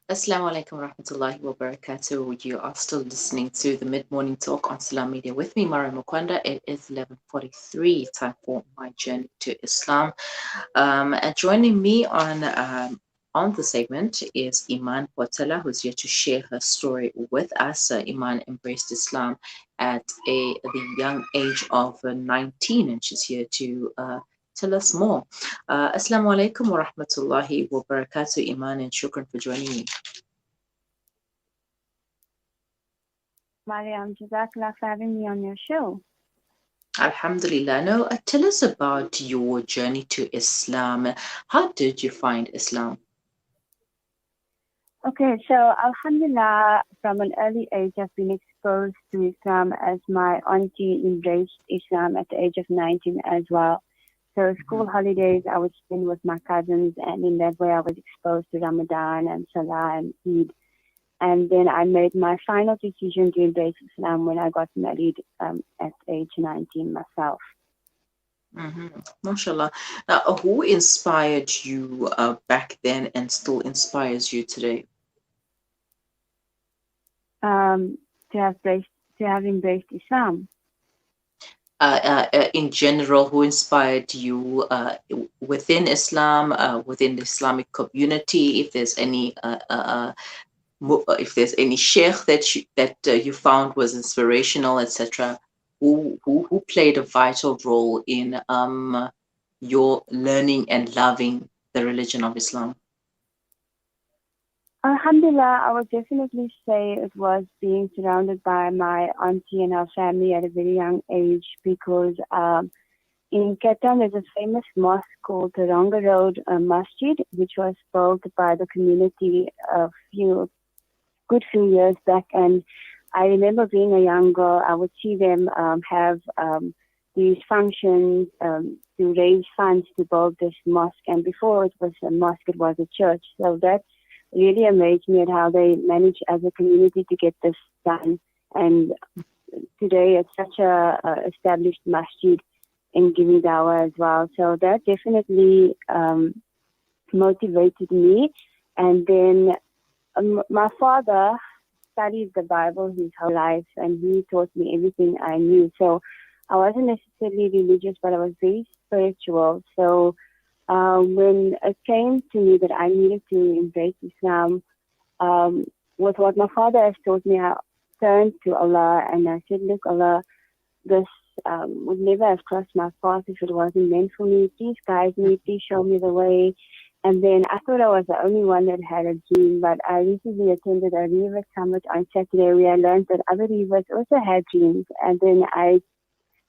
Assalamu alaikum warahmatullahi wabarakatuh. You are still listening to the mid-morning talk on Salam Media with me, Mara Mukwanda. It is 11:43, time for my journey to Islam. And joining me on the segment is Eemaan Portela, who's here to share her story with us. Eemaan embraced Islam at the young age of 19, and she's here to tell us more. Assalamu alaikum wa rahmatullahi wa barakatuh, Eemaan, and shukran for joining me. Mariam, Jazakallah for having me on your show. Alhamdulillah. Now, tell us about your journey to Islam. How did you find Islam? Okay, so Alhamdulillah, from an early age, I've been exposed to Islam as my auntie embraced Islam at the age of 19 as well. So school holidays I would spend with my cousins, and in that way I was exposed to Ramadan and Salah and Eid. And then I made my final decision to embrace Islam when I got married at age 19 myself. MashaAllah. Now, who inspired you back then and still inspires you today? To have embraced Islam. In general, who inspired you within Islam, within the Islamic community? If there's any sheikh that you found was inspirational, etc., who played a vital role in your learning and loving the religion of Islam? Alhamdulillah, I would definitely say it was being surrounded by my auntie and our family at a very young age, because in Cape Town there's a famous mosque called the Ronga Road Masjid, which was built by the community a good few years back. And I remember being a young girl, I would see them have these functions to raise funds to build this mosque. And before it was a mosque, it was a church. So that really amazed me at how they managed as a community to get this done. And today it's such a established masjid in giving dawah as well. So that definitely motivated me. And then my father studied the Bible his whole life, and he taught me everything I knew. So I wasn't necessarily religious, but I was very spiritual. So when it came to me that I needed to embrace Islam, with what my father has taught me, I turned to Allah and I said, look, Allah, this would never have crossed my path if it wasn't meant for me. Please guide me, please show me the way. And then I thought I was the only one that had a dream, but I recently attended a Rivet Summit on Saturday where I learned that other Rivets also had dreams. And then I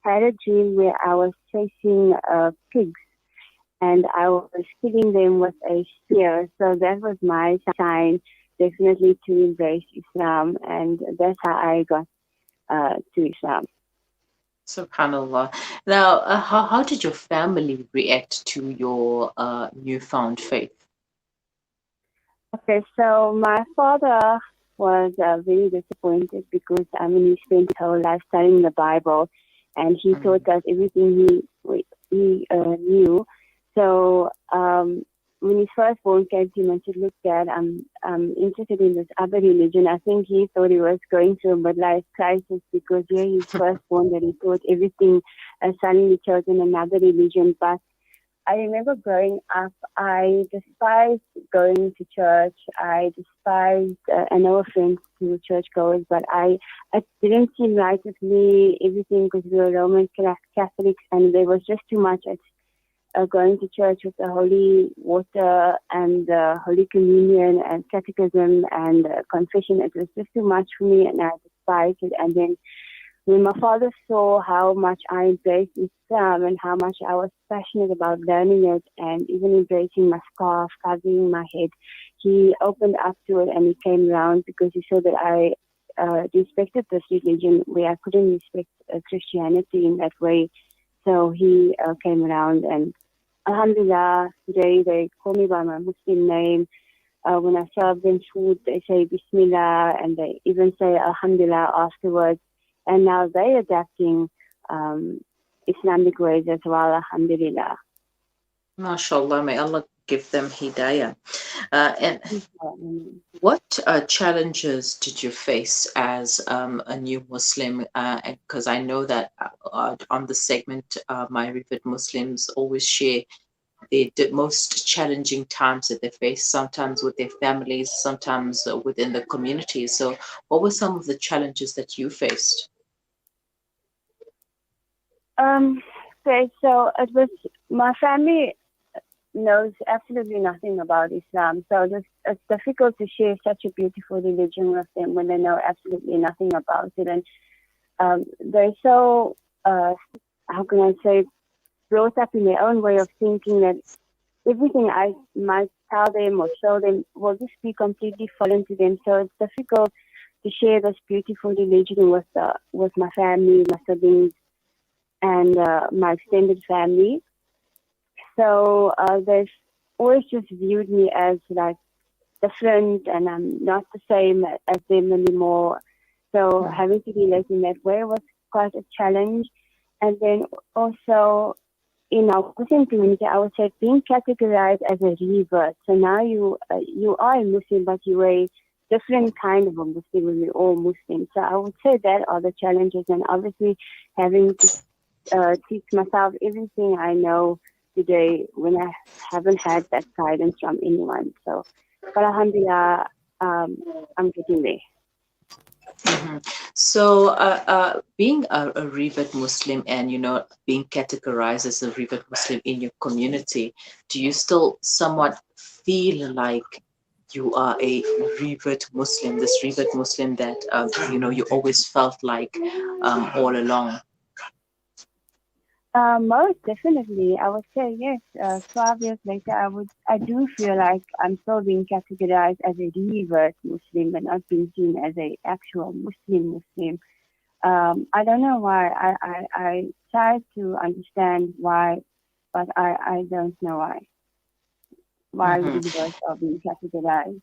had a dream where I was chasing pigs, and I was killing them with a spear. So that was my sign, definitely, to embrace Islam. And that's how I got to Islam. Subhanallah. Now, how did your family react to your newfound faith? Okay, so my father was very disappointed because he spent his whole life studying the Bible, and he taught us everything he knew. So when his firstborn came to him and said, "Look, Dad, I'm interested in this other religion," I think he thought he was going through a midlife crisis, because here his firstborn that he taught everything suddenly chosen another religion. But I remember growing up, I despised going to church. I despised, and no offense to churchgoers, but it didn't seem right with me, everything, because we were Roman Catholics, and there was just too much going to church with the holy water and the Holy Communion and catechism and confession. It was just too much for me, and I despised it. And then when my father saw how much I embraced Islam and how much I was passionate about learning it and even embracing my scarf, covering my head, he opened up to it and he came around, because he saw that I respected this religion where I couldn't respect Christianity in that way. So he came around, and Alhamdulillah, today they call me by my Muslim name. When I serve them food, they say Bismillah, and they even say Alhamdulillah afterwards. And now they're adapting Islamic ways as well, Alhamdulillah. MashaAllah, may Allah give them hidayah. And what challenges did you face as a new Muslim? Because I know that on the segment, my Rivet Muslims always share the most challenging times that they face, sometimes with their families, sometimes within the community. So, what were some of the challenges that you faced? Okay, so it was my family knows absolutely nothing about Islam, so it's difficult to share such a beautiful religion with them when they know absolutely nothing about it, and they're so how can I say, brought up in their own way of thinking that everything I might tell them or show them will just be completely foreign to them. So it's difficult to share this beautiful religion with my family, my siblings, and my extended family. So they've always just viewed me as like different, and I'm not the same as them anymore. So having to be led in that way was quite a challenge. And then also in our Muslim community, I would say being categorized as a revert. So now you are a Muslim, but you are a different kind of a Muslim when we're all Muslim. So I would say that are the challenges, and obviously having to teach myself everything I know today when I haven't had that guidance from anyone. So, but alhamdulillah, I'm getting there. Mm-hmm. So, being a Rivet Muslim and, being categorized as a Rivet Muslim in your community, do you still somewhat feel like you are a Rivet Muslim, this Rivet Muslim that, you always felt like all along? Most definitely, I would say yes. 12 years later, I do feel like I'm still being categorized as a revert Muslim, but not being seen as a actual Muslim. I don't know why. I try to understand why, but I don't know why. Why reverts are being categorized.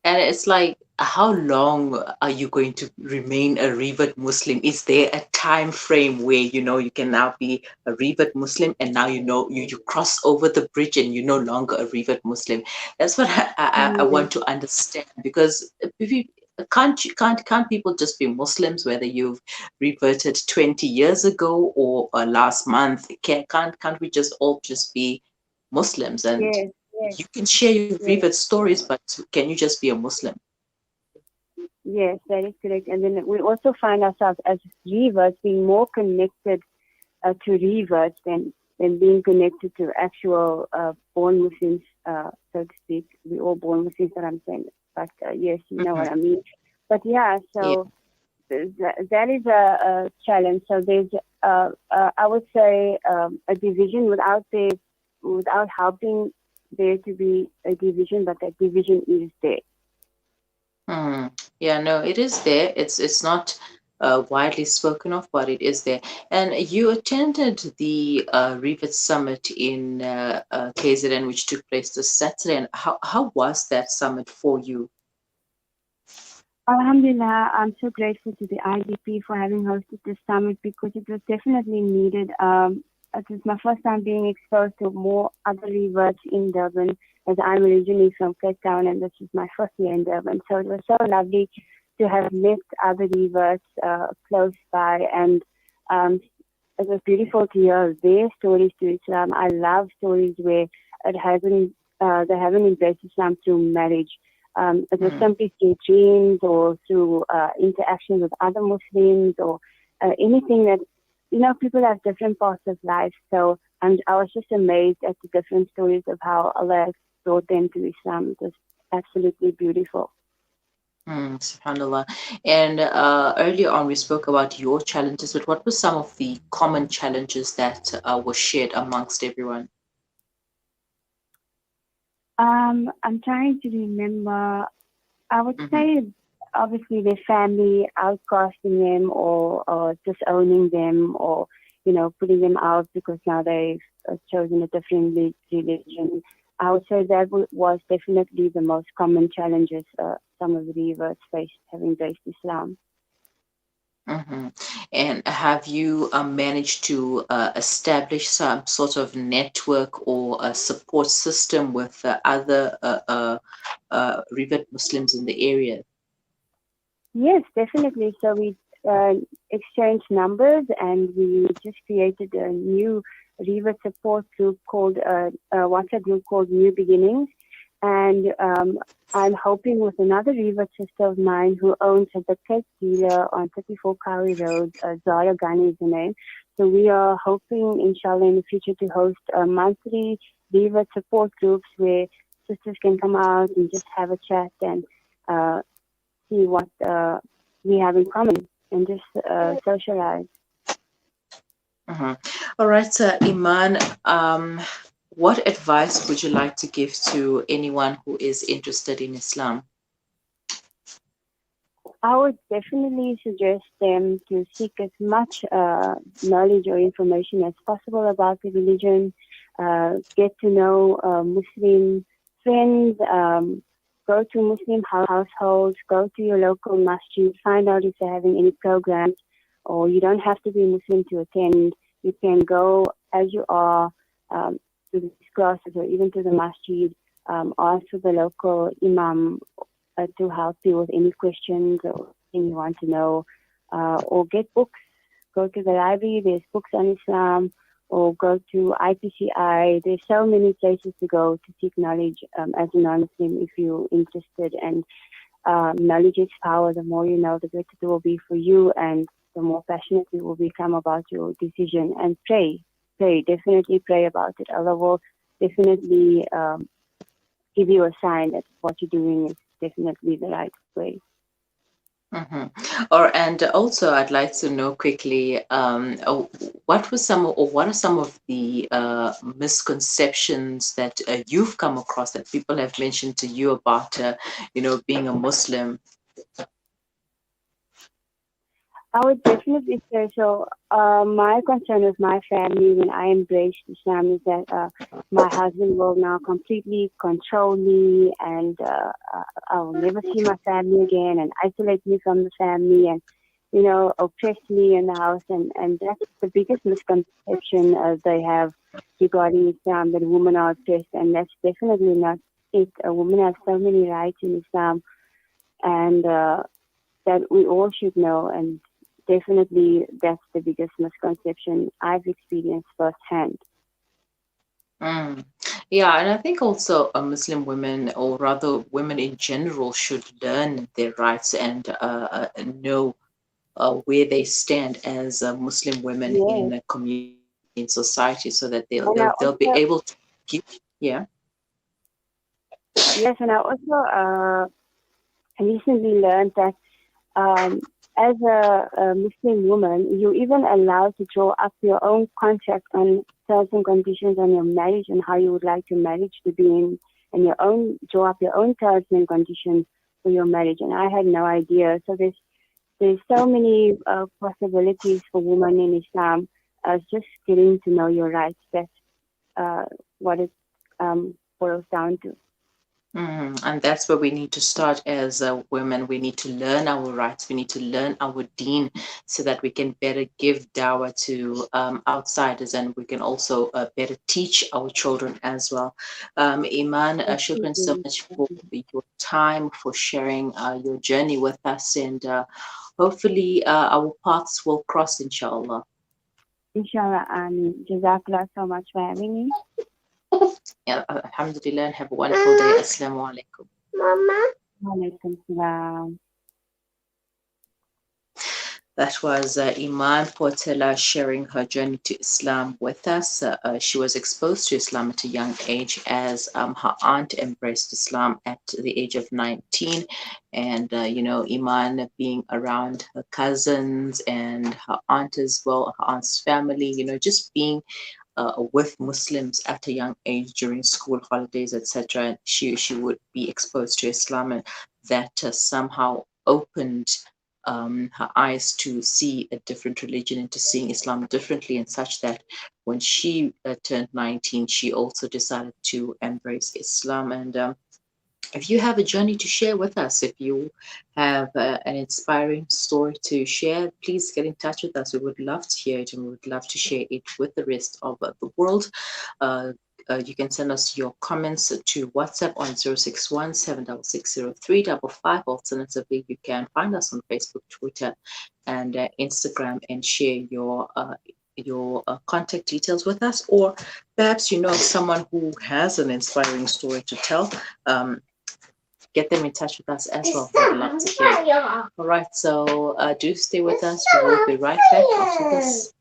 And it's like, how long are you going to remain a revert Muslim? Is there a time frame where you can now be a revert Muslim, and now you cross over the bridge and you're no longer a revert Muslim? That's what I want to understand, because if you can't people just be Muslims whether you've reverted 20 years ago or last month? Can't we just all just be Muslims? And Yes, you can share your yes. Rivet stories, but can you just be a Muslim? Yes, that is correct. And then we also find ourselves as reverts being more connected to reverts than being connected to actual born Muslims, so to speak. We all born Muslims, that I'm saying. But yes, you know what I mean. But yeah, so that is a challenge. So there's, I would say, a division without helping there to be a division, but that division is there. Yeah, no, it is there. It's not widely spoken of, but it is there. And you attended the Rivet Summit in KZN, which took place this Saturday. And how was that summit for you? Alhamdulillah, I'm so grateful to the IDP for having hosted this summit, because it was definitely needed. It was my first time being exposed to more other reverts in Durban, as I'm originally from Cape Town, and this is my first year in Durban. So it was so lovely to have met other reverts close by, and it was beautiful to hear their stories to Islam. I love stories where they haven't embraced Islam through marriage. It was simply through dreams or through interaction with other Muslims, or anything that, people have different paths of life. So I was just amazed at the different stories of how Allah has brought them to Islam. It was absolutely beautiful. SubhanAllah. And earlier on, we spoke about your challenges, but what were some of the common challenges that were shared amongst everyone? I'm trying to remember. I would say, obviously, their family outcasting them, or disowning them, or putting them out because now they've chosen a different religion. I would say that was definitely the most common challenges some of the reverts faced having embraced Islam. Mm-hmm. And have you managed to establish some sort of network or a support system with other Rivet Muslims in the area? Yes, definitely. So we exchanged numbers, and we just created a new Rivet support group called a WhatsApp group called New Beginnings. And I'm hoping with another Rivet sister of mine who owns a cake dealer on 34 Kawi Road, Zara Ghani is the name. So we are hoping, inshallah, in the future to host monthly Rivet support groups where sisters can come out and just have a chat and uh, see what we have in common and just socialize. Mm-hmm. All right, Eemaan, what advice would you like to give to anyone who is interested in Islam? I would definitely suggest them to seek as much knowledge or information as possible about the religion, get to know Muslim friends, go to Muslim households, go to your local masjid, find out if they're having any programs, or you don't have to be Muslim to attend. You can go as you are to these classes or even to the masjid, ask for the local imam to help you with any questions or anything you want to know, or get books. Go to the library. There's books on Islam, or go to IPCI. There's so many places to go to seek knowledge as a non-Muslim if you're interested. And knowledge is power. The more you know, the better it will be for you, and the more passionate you will become about your decision. And pray, definitely pray about it. Allah will definitely give you a sign that what you're doing is definitely the right way. Mm-hmm. Or and also, I'd like to know quickly, what was some or what are some of the misconceptions that you've come across that people have mentioned to you about, being a Muslim? I would definitely say so. My concern with my family when I embraced Islam is that my husband will now completely control me, and I'll never see my family again, and isolate me from the family, and oppress me in the house. And that's the biggest misconception they have regarding Islam, that women are oppressed, and that's definitely not it. A woman has so many rights in Islam, and that we all should know. And definitely that's the biggest misconception I've experienced firsthand. Mm. Yeah, and I think also Muslim women, or rather women in general, should learn their rights and know where they stand as Muslim women Yes. in a community, in society, so that And I they'll be also, able to give. Yeah. yes, and I also recently learned that um, as a Muslim woman, you're even allowed to draw up your own contract on terms and conditions on your marriage and how you would like your marriage to be in, and draw up your own terms and conditions for your marriage. And I had no idea. So there's so many possibilities for women in Islam. Just getting to know your rights. That's uh, what it boils down to. And that's where we need to start as women. We need to learn our rights. We need to learn our deen so that we can better give dawah to outsiders, and we can also better teach our children as well. Eemaan, shukran so Definitely. much for your time, for sharing your journey with us, and hopefully our paths will cross, inshallah. Inshallah. Jazakallah so much for having me. Yeah, alhamdulillah, and have a wonderful day. Assalamu alaikum. Walaikum salam. That was Eemaan Portela sharing her journey to Islam with us. She was exposed to Islam at a young age as her aunt embraced Islam at the age of 19. And, Eemaan being around her cousins and her aunt as well, her aunt's family, just being with Muslims at a young age during school holidays, etc. She would be exposed to Islam, and that somehow opened her eyes to see a different religion and to seeing Islam differently, and such that when she turned 19, she also decided to embrace Islam. And If you have a journey to share with us, if you have an inspiring story to share, please get in touch with us. We would love to hear it and we would love to share it with the rest of the world. Uh, you can send us your comments to WhatsApp on 061 7660355. Alternatively, you can find us on Facebook, Twitter, and Instagram and share your contact details with us. Or perhaps you know someone who has an inspiring story to tell. Get them in touch with us as well. We'd love to hear. All right, so do stay with us. We will be right back after this.